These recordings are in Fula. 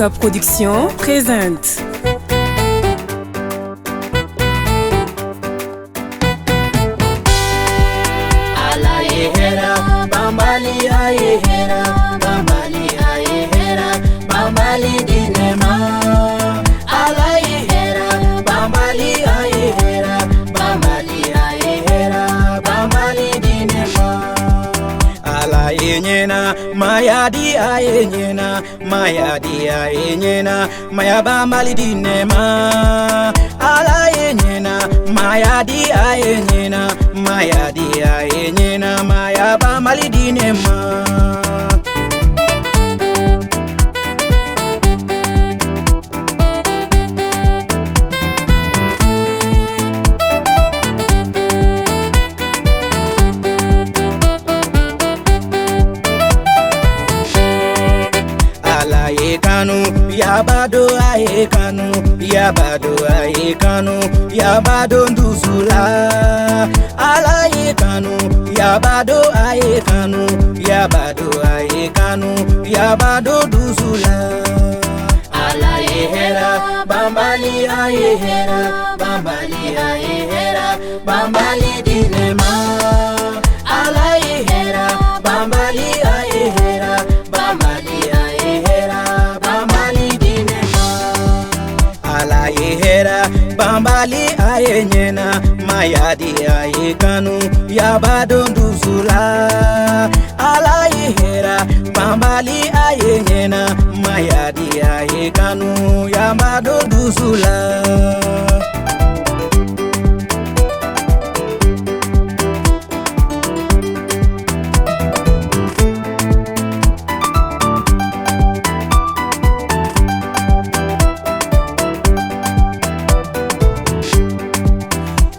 Yoka Production présente. Bambali ayehera, bambali ayehera, bambali dinema. Alayehera, bambali ayehera, bambali ayehera, bambali dinema. Alayenyena, mayadi ayenyena, mayadi ayenyena, maya bambali dinema. Alayenyena, mayadi ayenyena, mayadi ayenyena, maya bambali dinema. Kanu yabado aye kanu yabado aye kanu yabado ndusula alaye kanu yabado aye kanu yabado aye kanu yabado ndusula alaye hera bambali aye hera bambali aye hera bambali dinema alaye hera bambali aye hera bambali aye hera Alayehera, bambali ayenyena, mayadi ayekanu, yabado ndusula. Alayehera, bambali ayenyena, mayadi ayekanu, yabado ndusula.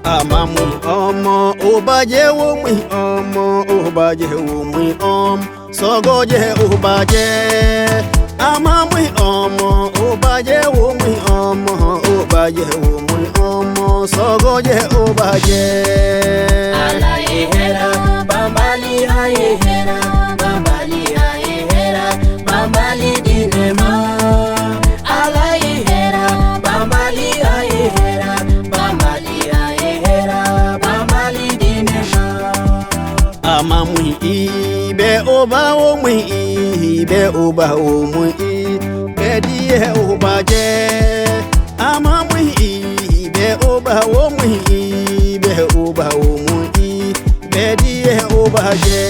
Amamu omo obaje wo mi omo obaje wo mi sogoje obaje amamu omo obaje wo mi obaje wo mi sogoje obaje alayehera bambali ayehera bambali ayehera bambali dinema alayehera bambali ayehera bambali Amamu ibe oba o mu ibe oba o mu ibe die obaje amamu ibe oba o mu ibe oba o mu ibe die obaje